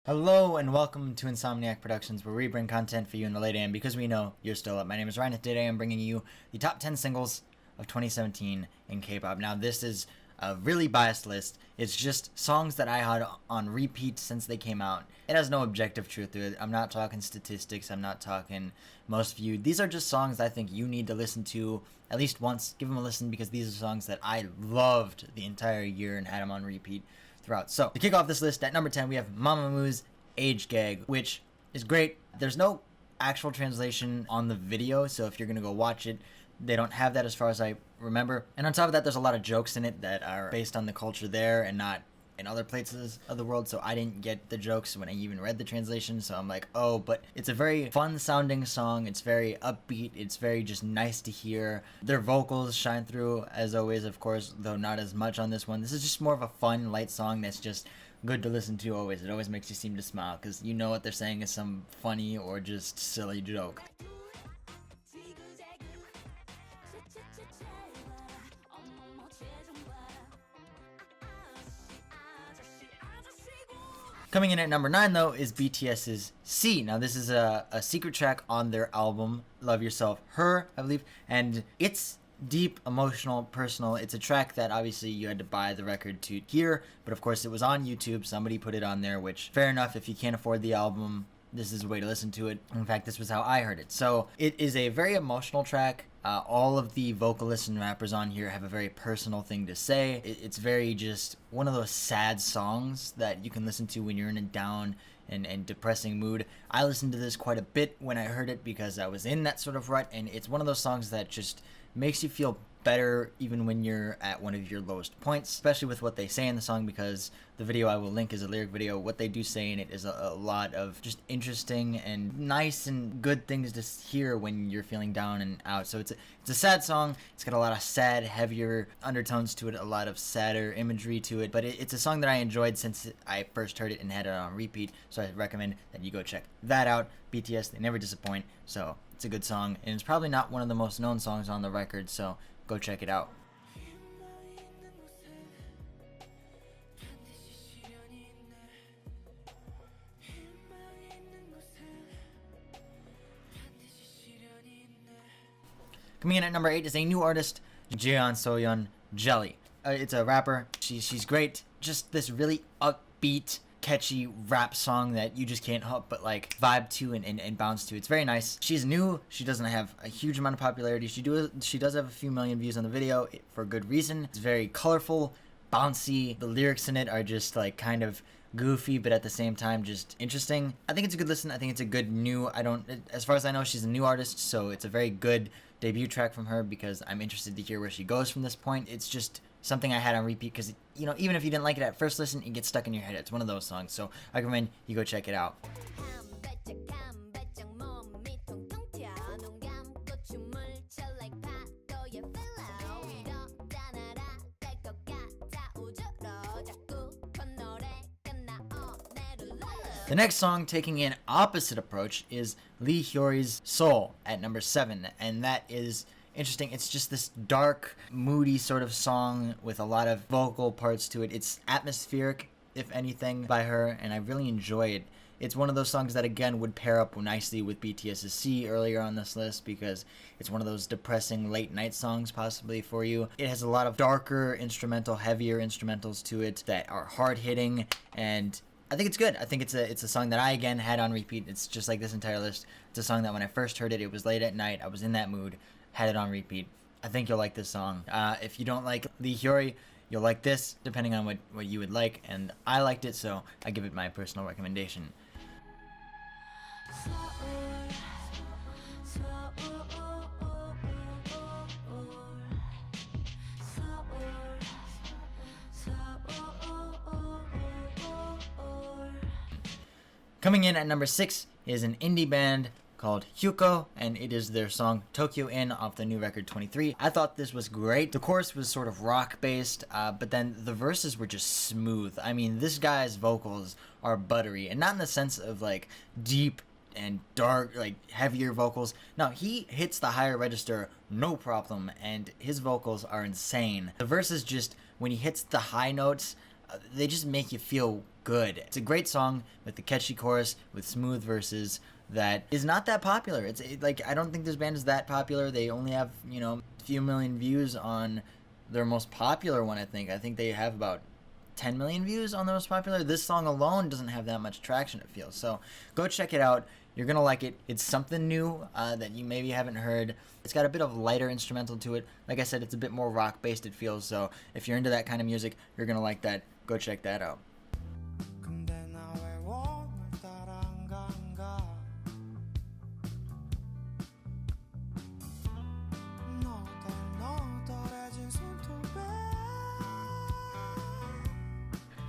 Hello and welcome to Insomniac Productions, where we bring content for you in the late AM because we know you're still up. My name is Ryan, and today I'm bringing you the top 10 singles of 2017 in K-pop. Now, this is a really biased list. It's just songs that I had on repeat since they came out. It has no objective truth to it. I'm not talking statistics. I'm not talking most viewed. These are just songs I think you need to listen to at least once. Give them a listen because these are songs that I loved the entire year and had them on repeat throughout. So, to kick off this list, at number 10, we have Mamamoo's Aze Gag, which is great. There's no actual translation on the video, so if you're gonna go watch it, they don't have that as far as I remember. And on top of that, there's a lot of jokes in it that are based on the culture there and not in other places of the world, so I didn't get the jokes when I even read the translation, so I'm like, oh, but it's a very fun sounding song. It's very upbeat. It's very just nice to hear. Their vocals shine through, as always, of course, though not as much on this one. This is just more of a fun, light song that's just good to listen to always. It always makes you seem to smile, because you know what they're saying is some funny or just silly joke. Coming in at number 9, though, is BTS's C. Now, this is a secret track on their album, Love Yourself Her, I believe, and it's deep, emotional, personal. It's a track that obviously you had to buy the record to hear, but of course it was on YouTube. Somebody put it on there, which, fair enough, if you can't afford the album, this is a way to listen to it. In fact, this was how I heard it. So it is a very emotional track. All of the vocalists and rappers on here have a very personal thing to say. It's very just one of those sad songs that you can listen to when you're in a down and depressing mood. I listened to this quite a bit when I heard it because I was in that sort of rut, and it's one of those songs that just makes you feel better even when you're at one of your lowest points, especially with what they say in the song, because the video I will link is a lyric video. What they do say in it is a lot of just interesting and nice and good things to hear when you're feeling down and out. So it's a sad song. It's got a lot of sad, heavier undertones to it, a lot of sadder imagery to it, but it's a song that I enjoyed since I first heard it and had it on repeat, so I recommend that you go check that out. BTS, they never disappoint, so it's a good song, and it's probably not one of the most known songs on the record, so go check it out. Coming in at number 8 is a new artist, Jeon Soyeon Jelly. It's a rapper. She's great. Just this really upbeat, catchy rap song that you just can't help but like vibe to and bounce to. It's very nice. She's new. She doesn't have a huge amount of popularity. She does have a few million views on the video for good reason. It's very colorful, bouncy. The lyrics in it are just like kind of goofy, but at the same time just interesting. I think it's a good listen. I think it's a good new, as far as I know, she's a new artist, so it's a very good debut track from her because I'm interested to hear where she goes from this point. It's just something I had on repeat because, you know, even if you didn't like it at first listen, it gets stuck in your head. It's one of those songs, so I recommend you go check it out. The next song taking an opposite approach is Hyori's Seoul at number 7, and that is interesting. It's just this dark, moody sort of song with a lot of vocal parts to it. It's atmospheric, if anything, by her, and I really enjoy it. It's one of those songs that, again, would pair up nicely with BTS's C earlier on this list because it's one of those depressing late-night songs possibly for you. It has a lot of darker instrumental, heavier instrumentals to it that are hard-hitting, and I think it's good. I think it's a song that I, again, had on repeat. It's just like this entire list. It's a song that when I first heard it, it was late at night. I was in that mood, had it on repeat. I think you'll like this song. If you don't like Hyori, you'll like this, depending on what you would like. And I liked it, so I give it my personal recommendation. Coming in at number 6 is an indie band called Hyukoh, and it is their song Tokyo In off the new record 23. I thought this was great. The chorus was sort of rock based, but then the verses were just smooth. I mean, this guy's vocals are buttery, and not in the sense of like deep and dark, like heavier vocals. No, he hits the higher register no problem, and his vocals are insane. The verses just, when he hits the high notes, they just make you feel good. It's a great song with the catchy chorus, with smooth verses that is not that popular. Like, I don't think this band is that popular. They only have, you know, a few million views on their most popular one, I think. I think they have about 10 million views on the most popular. This song alone doesn't have that much traction, it feels. So go check it out. You're gonna like it. It's something new that you maybe haven't heard. It's got a bit of lighter instrumental to it. Like I said, it's a bit more rock based, it feels. So if you're into that kind of music, you're gonna like that. Go check that out.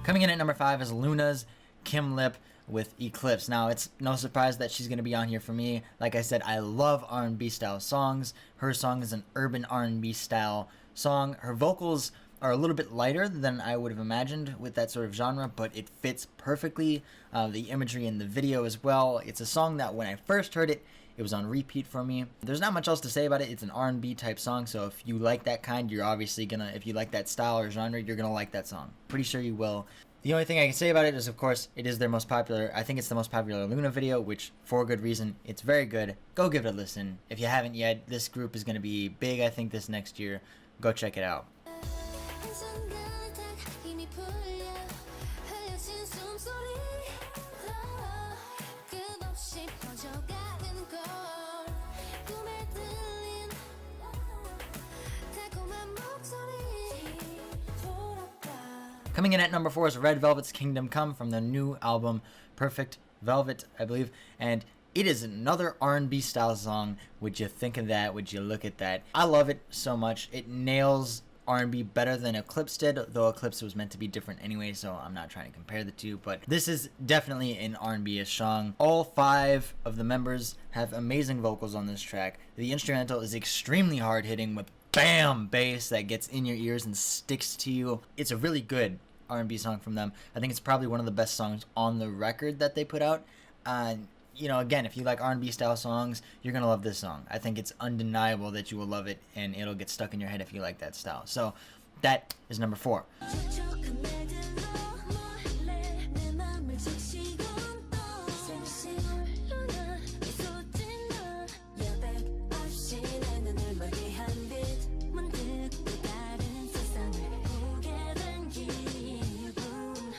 Coming in at number 5 is Luna's Kim Lip with Eclipse. Now, it's no surprise that she's going to be on here for me. Like I said, I love R&B style songs. Her song is an urban R&B style song. Her vocals are a little bit lighter than I would have imagined with that sort of genre, but it fits perfectly. The imagery in the video as well. It's a song that when I first heard it, it was on repeat for me. There's not much else to say about it. It's an R&B type song, so if you like that kind, you're obviously gonna, if you like that style or genre, you're gonna like that song. Pretty sure you will. The only thing I can say about it is, of course, it is their most popular, I think it's the most popular Luna video, which, for good reason, it's very good. Go give it a listen. If you haven't yet, this group is gonna be big, I think, this next year. Go check it out. Coming in at number 4 is Red Velvet's Kingdom Come from the new album Perfect Velvet, I believe, and it is another R&B style song. Would you think of that? Would you look at that? I love it so much. It nails R&B better than Eclipse did, though Eclipse was meant to be different anyway, so I'm not trying to compare the two, but this is definitely an R&B-ish song. All 5 of the members have amazing vocals on this track. The instrumental is extremely hard-hitting with bam bass that gets in your ears and sticks to you. It's a really good R&B song from them. I think it's probably one of the best songs on the record that they put out. You know, again, if you like R&B style songs, you're gonna love this song. I think it's undeniable that you will love it, and it'll get stuck in your head if you like that style. So that is number 4.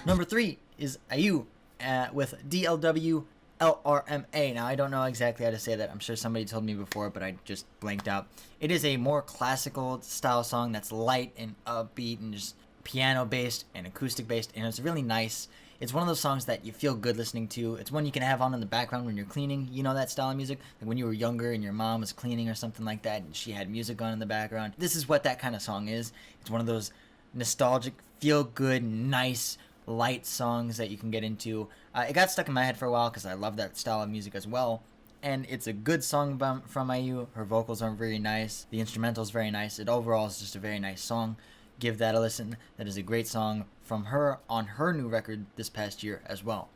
Number 3 is IU with Dlwlrma. Now, I don't know exactly how to say that. I'm sure somebody told me before, but I just blanked out. It is a more classical style song that's light and upbeat and just piano based and acoustic based, and it's really nice. It's one of those songs that you feel good listening to. It's one you can have on in the background when you're cleaning. You know that style of music? Like when you were younger and your mom was cleaning or something like that, and she had music on in the background. This is what that kind of song is. It's one of those nostalgic, feel good, nice, light songs that you can get into. It got stuck in my head for a while because I love that style of music as well, and it's a good song from IU. Her vocals are very nice, the instrumental is very nice. It overall is just a very nice song. Give that a listen. That is a great song from her on her new record this past year as well.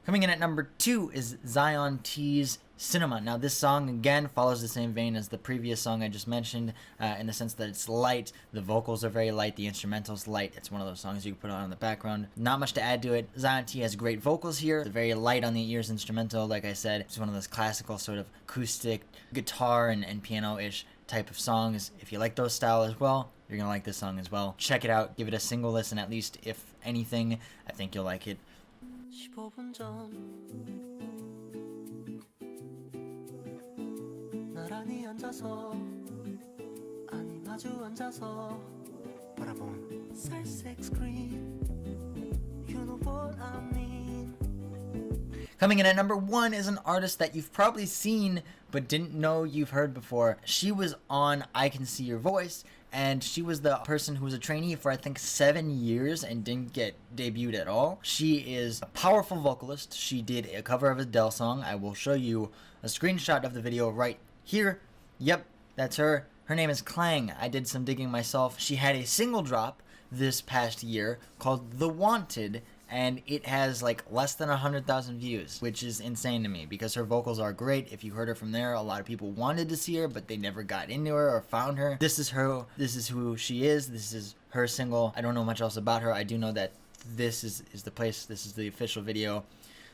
Coming in at number 2 is Zion T's Cinema. Now, this song, again, follows the same vein as the previous song I just mentioned, in the sense that it's light, the vocals are very light, the instrumental's light. It's one of those songs you can put on in the background. Not much to add to it. Zion T has great vocals here. It's very light on the ears instrumental, like I said. It's one of those classical sort of acoustic guitar and piano-ish type of songs. If you like those style as well, you're gonna like this song as well. Check it out. Give it a single listen at least, if anything. I think you'll like it. 15분 전 나란히 앉아서 아니 마주 앉아서 바라본 살색 screen You know what I mean. Coming in at number 1 is an artist that you've probably seen but didn't know you've heard before. She was on I Can See Your Voice, and she was the person who was a trainee for I think 7 years and didn't get debuted at all. She is a powerful vocalist. She did a cover of a Adele song. I will show you a screenshot of the video right here. Yep, that's her. Her name is Klang. I did some digging myself. She had a single drop this past year called The Wanted, and it has like less than 100,000 views, which is insane to me because her vocals are great. If you heard her from there, a lot of people wanted to see her, but they never got into her or found her. This is her. This is who she is. This is her single. I don't know much else about her. I do know that this is the place. This is the official video.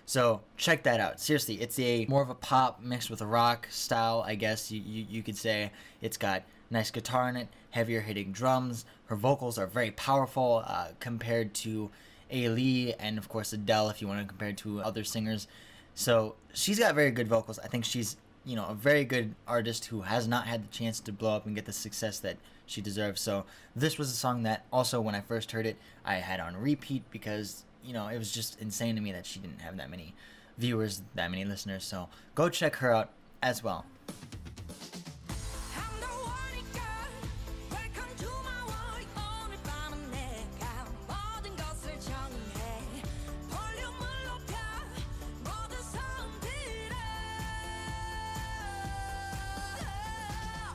So check that out. Seriously, it's a more of a pop mixed with a rock style, I guess you could say. It's got nice guitar in it, heavier hitting drums. Her vocals are very powerful compared to Ailey and of course Adele if you want to compare to other singers. So she's got very good vocals. I think she's, you know, a very good artist who has not had the chance to blow up and get the success that she deserves. So this was a song that also when I first heard it I had on repeat because, you know, it was just insane to me that she didn't have that many viewers, that many listeners. So go check her out as well.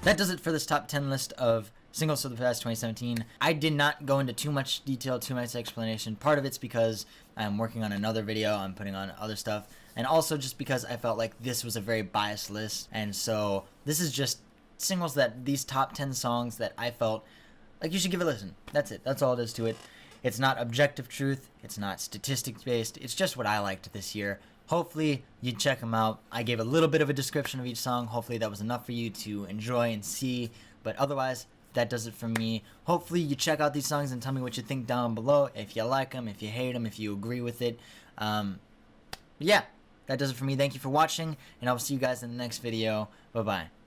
That does it for this top 10 list of singles for the past 2017. I did not go into too much detail, too much explanation. Part of it's because I'm working on another video, I'm putting on other stuff, and also just because I felt like this was a very biased list, and so this is just singles that, these top 10 songs that I felt like you should give a listen. That's it. That's all it is to it. It's not objective truth. It's not statistics based. It's just what I liked this year. Hopefully you check them out. I gave a little bit of a description of each song. Hopefully that was enough for you to enjoy and see. But otherwise, that does it for me. Hopefully you check out these songs and tell me what you think down below. If you like them, if you hate them, if you agree with it. Yeah, that does it for me. Thank you for watching, and I will see you guys in the next video. Bye-bye.